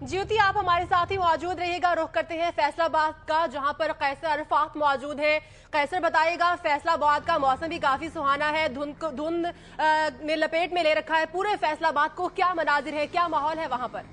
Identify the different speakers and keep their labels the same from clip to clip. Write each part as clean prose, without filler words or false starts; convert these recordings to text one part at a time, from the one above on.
Speaker 1: ज्योति, आप हमारे साथ ही मौजूद रहिएगा। रुख करते हैं फैसलाबाद का, जहां पर कैसर अरफात मौजूद है। कैसर, बताइएगा, फैसलाबाद का मौसम भी काफी सुहाना है, धुंध ने लपेट में ले रखा है पूरे फैसलाबाद को। क्या मनाजिर है, क्या माहौल है वहां पर?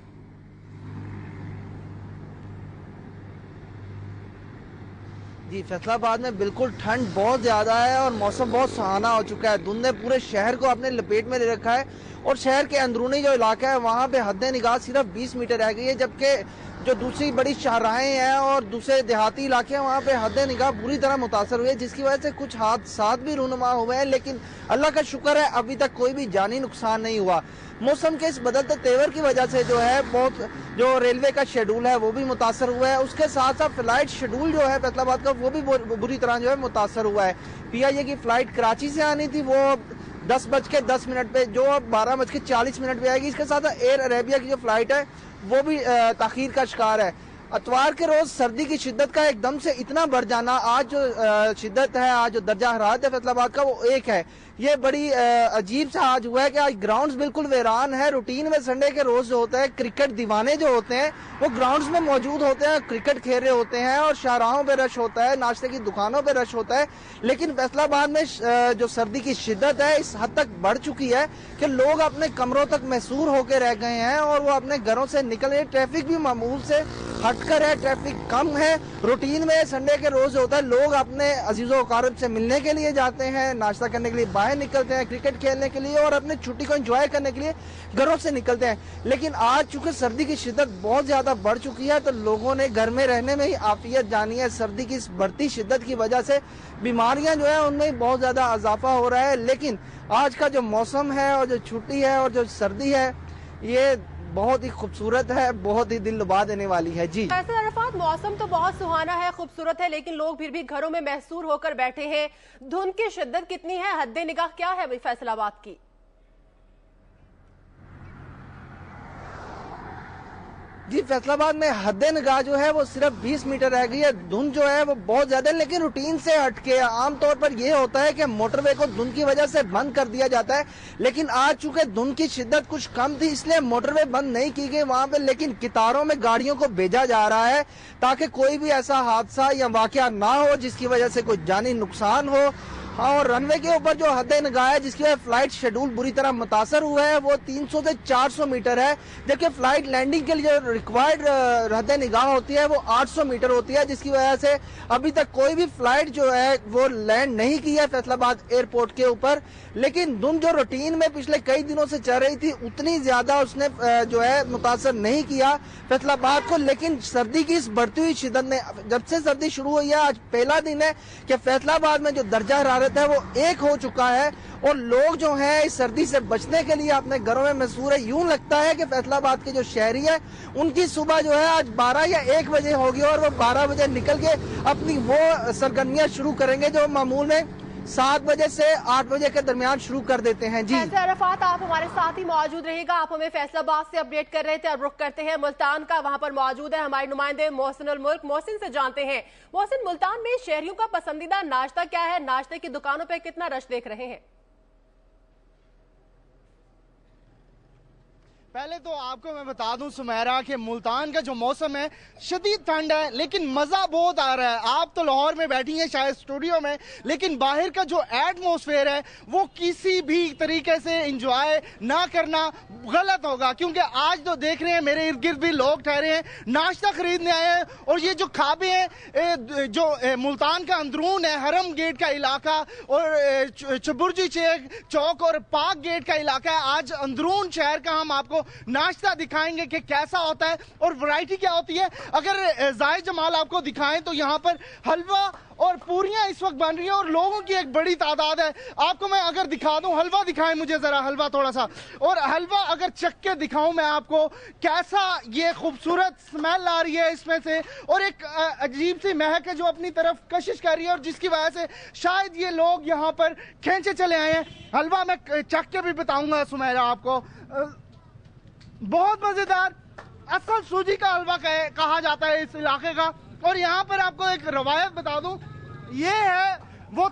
Speaker 2: जी, फैसलाबाद में बिल्कुल ठंड बहुत ज़्यादा है और मौसम बहुत सुहाना हो चुका है। धुंध ने पूरे शहर को अपने लपेट में ले रखा है और शहर के अंदरूनी जो इलाका है वहाँ पे हद निगाह सिर्फ 20 मीटर रह गई है, जबकि जो दूसरी बड़ी शाहराहें हैं और दूसरे देहाती इलाके हैं वहाँ पे हद निगाह बुरी तरह मुतासर हुई है, जिसकी वजह से कुछ हादसा भी रूनुमा हुए हैं। लेकिन अल्लाह का शुक्र है अभी तक कोई भी जानी नुकसान नहीं हुआ। मौसम के इस बदलते तेवर की वजह से जो है बहुत जो रेलवे का शेड्यूल है वो भी मुतासर हुआ है। उसके साथ साथ फ्लाइट शेड्यूल जो है फैसलाबाद का वो भी बुरी तरह जो है मुतासर हुआ है। PIA की फ्लाइट कराची से आनी थी, वो 10:10 पे जो अब 12:40 पे आएगी। इसके साथ एयर अरेबिया की जो फ्लाइट है वो भी ताखीर का शिकार है। अतवार के रोज सर्दी की शिद्दत का एकदम से इतना बढ़ जाना, आज जो शिद्दत है, आज जो दर्जा हरारत है फैसलाबाद का वो 1 है। ये बड़ी अजीब सा आज हुआ है कि आज ग्राउंड्स बिल्कुल वीरान है। रूटीन में संडे के रोज जो होता है क्रिकेट दीवाने जो होते हैं वो ग्राउंड्स में मौजूद होते हैं, क्रिकेट खेल रहे होते हैं और शाहराहों पे रश होता है, नाश्ते की दुकानों पे रश होता है। लेकिन फैसलाबाद में जो सर्दी की शिद्दत है इस हद तक बढ़ चुकी है कि लोग अपने कमरों तक महसूर होकर रह गए हैं और वो अपने घरों से निकल रहे। ट्रैफिक भी मामूल से हटकर है, ट्रैफिक कम है। रूटीन में संडे के रोज होता है लोग अपने अजीजों अकारिब से मिलने के लिए जाते हैं, नाश्ता करने के लिए बाहर निकलते हैं, क्रिकेट खेलने के लिए और अपने छुट्टी को एंजॉय करने के लिए घरों से निकलते हैं। लेकिन आज चूंकि सर्दी की शिद्दत बहुत ज्यादा बढ़ चुकी है तो लोगों ने घर में रहने में ही आफियत जानी है। सर्दी की इस बढ़ती शिद्दत की वजह से बीमारियां जो है उनमें बहुत ज्यादा इजाफा हो रहा है। लेकिन आज का जो मौसम है और जो छुट्टी है और जो सर्दी है ये बहुत ही खूबसूरत है, बहुत ही दिल लुभा देने वाली है। जी
Speaker 1: कैसर अरफात, मौसम तो बहुत सुहाना है, खूबसूरत है, लेकिन लोग फिर भी घरों में महसूर होकर बैठे हैं। धुंध की शिद्दत कितनी है, हद निगाह क्या है फैसलाबाद की?
Speaker 2: जी, फैसलाबाद में हद निगाह जो है वो सिर्फ 20 मीटर रह गई है। धुंध जो है वो बहुत ज्यादा है, लेकिन रूटीन से हटके आमतौर पर ये होता है कि मोटरवे को धुंध की वजह से बंद कर दिया जाता है। लेकिन आज चूंकि धुंध की शिद्दत कुछ कम थी इसलिए मोटरवे बंद नहीं की गई वहां पे, लेकिन कितारों में गाड़ियों को भेजा जा रहा है ताकि कोई भी ऐसा हादसा या वाकया ना हो जिसकी वजह से कोई जानी नुकसान हो। और रनवे के ऊपर जो हद निगाह है जिसकी वजह फ्लाइट शेड्यूल बुरी तरह मुतासर हुआ है वो 300 से 400 मीटर है, जबकि फ्लाइट लैंडिंग के लिए जो रिक्वायर्ड हद निगाह होती है वो 800 मीटर होती है, जिसकी वजह से अभी तक कोई भी फ्लाइट जो है वो लैंड नहीं की है फैसलाबाद एयरपोर्ट के ऊपर। लेकिन धुंध जो रूटीन में पिछले कई दिनों से चल रही थी उतनी ज्यादा उसने जो है मुतासर नहीं किया फैसलाबाद को। लेकिन सर्दी की इस बढ़ती हुई शिद्दत ने, जब से सर्दी शुरू हुई है आज पहला दिन है कि फैसलाबाद में जो दर्जा हरारत है वो 1 हो चुका है और लोग जो हैं इस सर्दी से बचने के लिए अपने घरों में महसूर है। यूं लगता है कि फैसलाबाद के जो शहरी है उनकी सुबह जो है आज 12 या 1 बजे होगी और वो 12 बजे निकल के अपनी वो सरगर्मियां शुरू करेंगे जो मामूल में 7 बजे से 8 बजे के दरमियान शुरू कर देते हैं। जी
Speaker 1: कैसर अरफात, आप हमारे साथ ही मौजूद रहेगा। आप हमें फैसलाबाद से अपडेट कर रहे थे। अब रुख करते हैं मुल्तान का, वहां पर मौजूद है हमारे नुमाइंदे मोहसिन उल मुल्क। मोहसिन से जानते हैं, मोहसिन, मुल्तान में शहरियों का पसंदीदा नाश्ता क्या है? नाश्ते की दुकानों पर कितना रश देख रहे हैं?
Speaker 3: पहले तो आपको मैं बता दूं सुमेरा कि मुल्तान का जो मौसम है शदीद ठंड है लेकिन मजा बहुत आ रहा है। आप तो लाहौर में बैठी हैं शायद स्टूडियो में, लेकिन बाहर का जो एटमॉस्फेयर है वो किसी भी तरीके से एंजॉय ना करना गलत होगा, क्योंकि आज तो देख रहे हैं मेरे इर्द गिर्द भी लोग ठहरे हैं, नाश्ता खरीदने आए हैं। और ये जो खाबे हैं जो मुल्तान का अंदरून है, हरम गेट का इलाका और चबुर्जी चौक और पाक गेट का इलाका है, आज अंदरून शहर का हम आपको नाश्ता दिखाएंगे कि कैसा होता है और वैरायटी क्या होती है। अगर जाहिर जमाल आपको दिखाएं तो यहाँ पर हलवा और पूरियां इस वक्त बन रही है और लोगों की एक बड़ी तादाद है। आपको मैं अगर दिखा दूं, हलवा दिखाएं मुझे जरा, हलवा थोड़ा सा, और हलवा अगर चख के दिखाऊं मैं आपको कैसा ये खूबसूरत स्मेल आ रही है इसमें से और एक अजीब सी महक है जो अपनी तरफ कशिश कर रही है और जिसकी वजह से शायद ये लोग यहाँ पर खींचे चले आए हैं। हलवा मैं चख के भी बताऊंगा सुमेरा आपको, बहुत मजेदार असल सूजी का हलवा कहा जाता है इस इलाके का। और यहाँ पर आपको एक रवायत बता दूं, ये है वो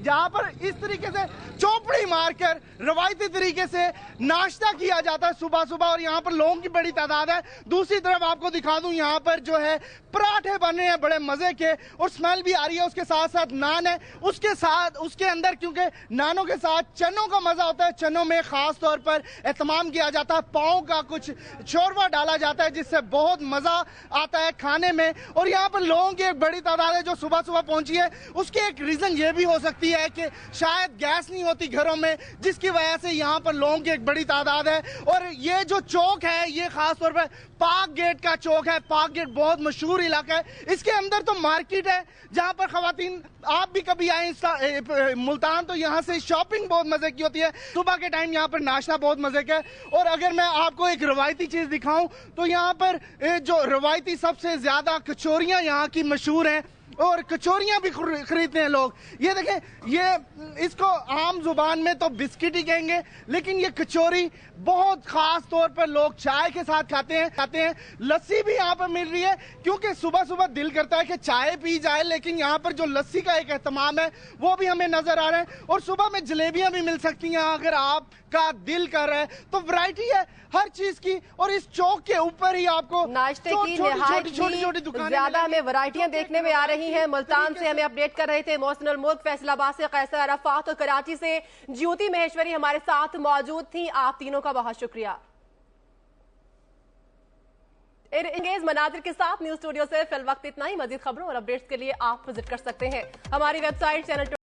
Speaker 3: जहां पर इस तरीके से चौपड़ी मारकर रवायती तरीके से नाश्ता किया जाता है सुबह सुबह, और यहाँ पर लोगों की बड़ी तादाद है। दूसरी तरफ आपको दिखा दूं, यहाँ पर जो है पराठे बन रहे हैं बड़े मजे के, और स्मेल भी आ रही है। उसके साथ साथ नान है, उसके साथ उसके अंदर क्योंकि नानों के साथ चनों का मजा होता है, चनों में खास तौर पर एहतमाम किया जाता है, पाव का कुछ शोरबा डाला जाता है जिससे बहुत मजा आता है खाने में। और यहाँ पर लोगों की एक बड़ी तादाद है जो सुबह सुबह पहुंची है। उसकी एक रीजन ये भी हो सकती है कि शायद गैस नहीं होती घरों में, जिसकी वजह से यहाँ पर लोगों की एक बड़ी तादाद है। और ये जो चौक है ये खास तौर पर पाक गेट का चौक है। पाक गेट बहुत मशहूर इलाका है, इसके अंदर तो मार्केट है जहां पर खवातीन, आप भी कभी आए मुल्तान तो यहाँ से शॉपिंग बहुत मजे की होती है। सुबह के टाइम यहाँ पर नाश्ता बहुत मजे का है। और अगर मैं आपको एक रवायती चीज दिखाऊं तो यहाँ पर जो रवायती सबसे ज्यादा कचौरियां यहाँ की मशहूर हैं, और कचौरियां भी खरीदते हैं लोग। ये देखें, ये इसको आम जुबान में तो बिस्किट ही कहेंगे, लेकिन ये कचौरी बहुत खास तौर पर लोग चाय के साथ खाते हैं। लस्सी भी यहाँ पर मिल रही है, क्योंकि सुबह सुबह दिल करता है कि चाय पी जाए, लेकिन यहाँ पर जो लस्सी का एक एहतमाम है वो भी हमें नजर आ रहा है। और सुबह में जलेबियां भी मिल सकती हैं अगर आपका दिल कर रहा है। तो वैरायटी है हर चीज की, और इस चौक के ऊपर ही आपको
Speaker 1: नाश्ते की छोटी दुकानें ज्यादा हमें वैरायटियां देखने में आ रही हैं। मुल्तान से हमें अपडेट कर रहे थे मोहसिन अल मुल्क, फैसलाबाद से कैसर अराफात और कराची से ज्योति महेश्वरी हमारे साथ मौजूद थी। आप तीनों का बहुत शुक्रिया। इंगेज मनाजिर के साथ न्यूज स्टूडियो से फिल वक्त इतना ही। मजीद खबरों और अपडेट्स के लिए आप विजिट कर सकते हैं हमारी वेबसाइट चैनल